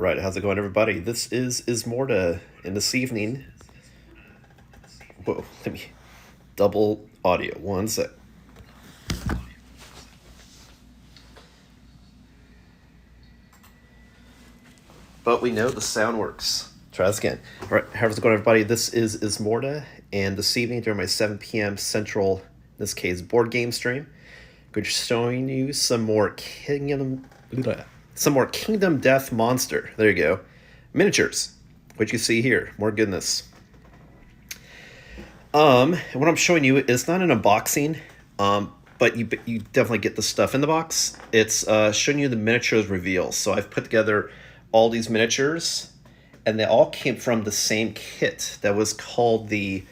Alright, how's it going, everybody? This is Ismortah, and this evening... Whoa, let me double audio. One sec. But we know the sound works. Try this again. Alright, how's it going, everybody? This is Ismortah, and this evening during my 7 p.m. Central, in this case, board game stream, I'm going to be showing you some more Kingdom Death Monster. There you go. Miniatures, which you see here. More goodness. And what I'm showing you is not an unboxing, but you definitely get the stuff in the box. It's showing you the miniatures reveal. So I've put together all these miniatures, and they all came from the same kit that was called the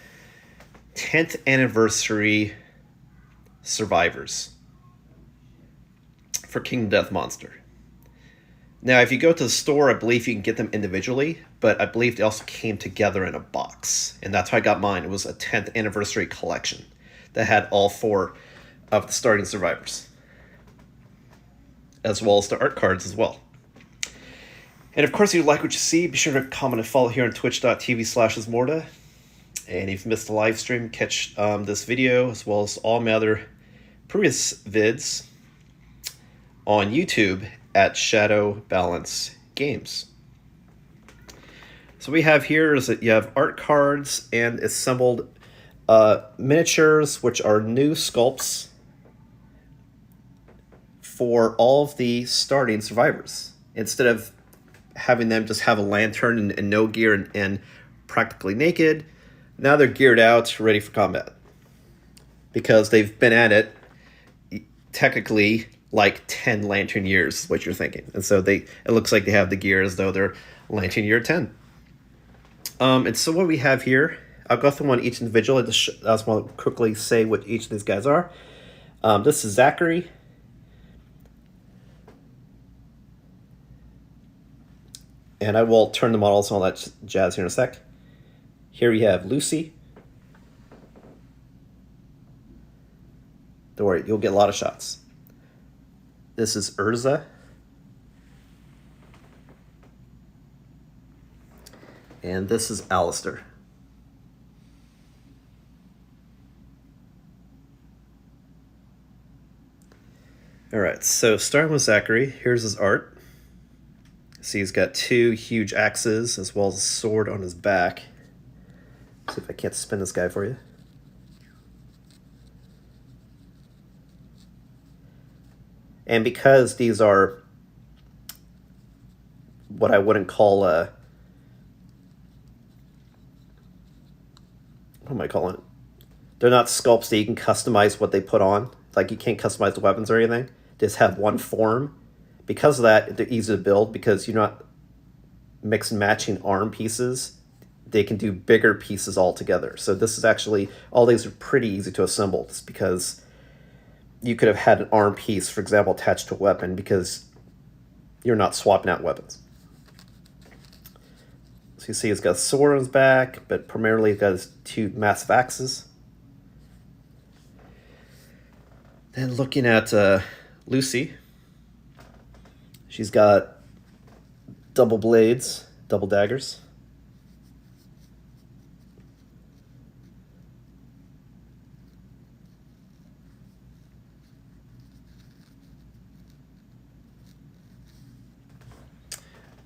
10th Anniversary Survivors for Kingdom Death Monster. Now, if you go to the store, I believe you can get them individually, but I believe they also came together in a box. And that's how I got mine. It was a 10th anniversary collection that had all 4 of the starting survivors, as well as the art cards as well. And of course, if you like what you see, be sure to comment and follow here on twitch.tv/Ismortah. And if you missed the live stream, catch this video as well as all my other previous vids on YouTube at Shadow Balance Games. So we have here is that you have art cards and assembled miniatures, which are new sculpts for all of the starting survivors. Instead of having them just have a lantern and no gear and practically naked, now they're geared out, ready for combat. Because they've been at it, technically, like 10 lantern years is what you're thinking. And so it looks like they have the gear as though they're lantern year 10. And so what we have here, I'll go through one each individual. I just want to quickly say what each of these guys are. This is Zachary. And I will turn the models and all that jazz here in a sec. Here we have Lucy. Don't worry, you'll get a lot of shots. This is Urza. And this is Alistair. Alright, so starting with Zachary, here's his art. See, he's got 2 huge axes as well as a sword on his back. See if I can't spin this guy for you. And because these are what I wouldn't call what am I calling it? They're not sculpts that you can customize what they put on. Like, you can't customize the weapons or anything. They just have one form. Because of that, they're easy to build because you're not mix and matching arm pieces. They can do bigger pieces altogether. So this is actually, all these are pretty easy to assemble just because you could have had an arm piece, for example, attached to a weapon because you're not swapping out weapons. So you see he's got a sword on his back, but primarily he's got his 2 massive axes. Then looking at Lucy, she's got double blades, double daggers.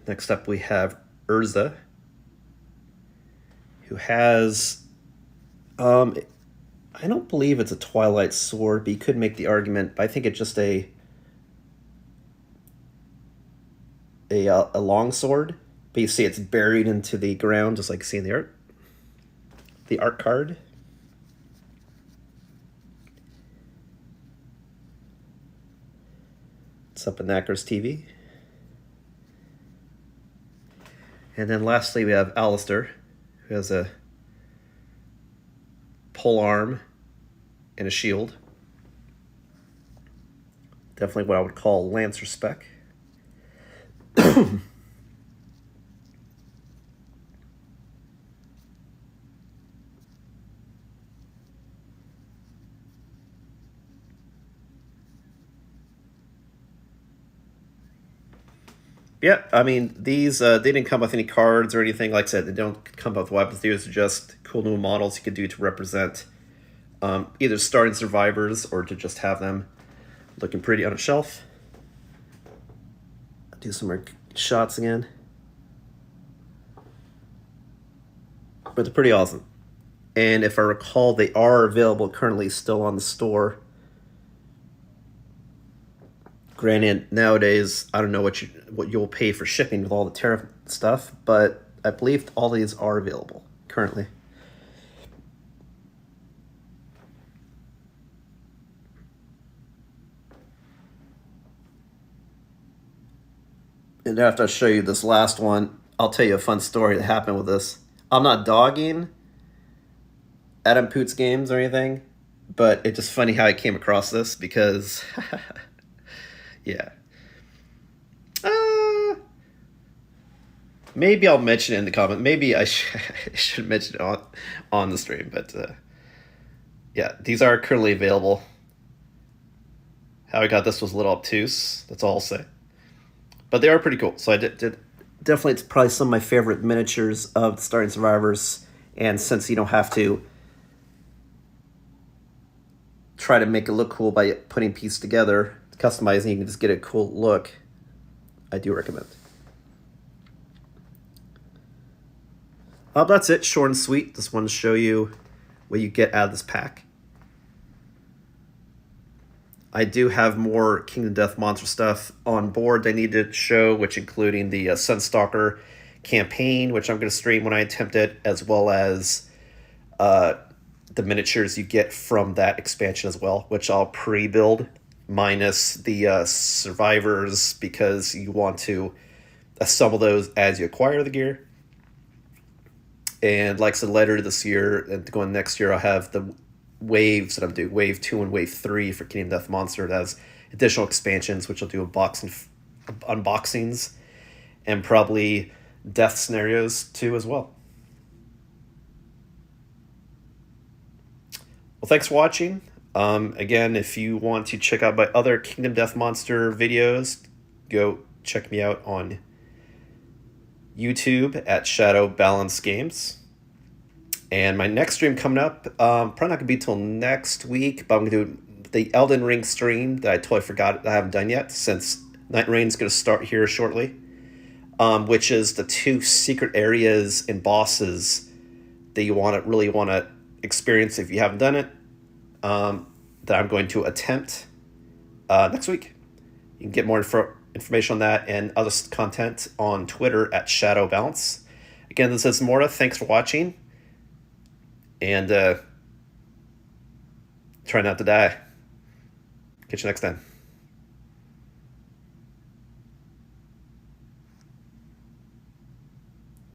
Next up we have Urza, who has, I don't believe it's a Twilight sword, but you could make the argument, but I think it's just a long sword. But you see it's buried into the ground, just like you see in the art card. It's up in Knackers TV. And then lastly, we have Alistair, who has a pole arm and a shield. Definitely what I would call Lancer spec. Yeah, I mean, these, they didn't come with any cards or anything. Like I said, they don't come with weapons. These are just cool new models you could do to represent either starting survivors or to just have them looking pretty on a shelf. I'll do some more shots again. But they're pretty awesome. And if I recall, they are available currently still on the store. Granted, nowadays, I don't know what you'll pay for shipping with all the tariff stuff, but I believe all these are available currently. And after I show you this last one, I'll tell you a fun story that happened with this. I'm not dogging Adam Poots games or anything, but it's just funny how I came across this because, yeah. Maybe I'll mention it in the comment. Maybe I should mention it on the stream, but yeah, these are currently available. How I got this was a little obtuse. That's all I'll say. But they are pretty cool. So I did definitely, it's probably some of my favorite miniatures of the starting survivors. And since you don't have to try to make it look cool by putting pieces together, customizing, you can just get a cool look. I do recommend. That's it, short and sweet. Just wanted to show you what you get out of this pack. I do have more Kingdom Death Monster stuff on board they need to show, which including the Sunstalker campaign, which I'm going to stream when I attempt it, as well as the miniatures you get from that expansion as well, which I'll pre-build, minus the survivors, because you want to assemble those as you acquire the gear. And like I said, later this year and going next year, I'll have the waves that I'm doing, Wave 2 and Wave 3 for Kingdom Death Monster. It has additional expansions, which I'll do unboxings and probably death scenarios too as well. Well, thanks for watching. Again, if you want to check out my other Kingdom Death Monster videos, go check me out on YouTube at Shadow Balance Games. And my next stream coming up, probably not going to be till next week, but I'm going to do the Elden Ring stream that I totally forgot I haven't done yet, since Night Rain's going to start here shortly, which is the 2 secret areas and bosses that you really want to experience if you haven't done it, that I'm going to attempt next week. You can get more information on that and other content on Twitter at Shadow Balance. Again, this is Ismortah. Thanks for watching. And try not to die. Catch you next time.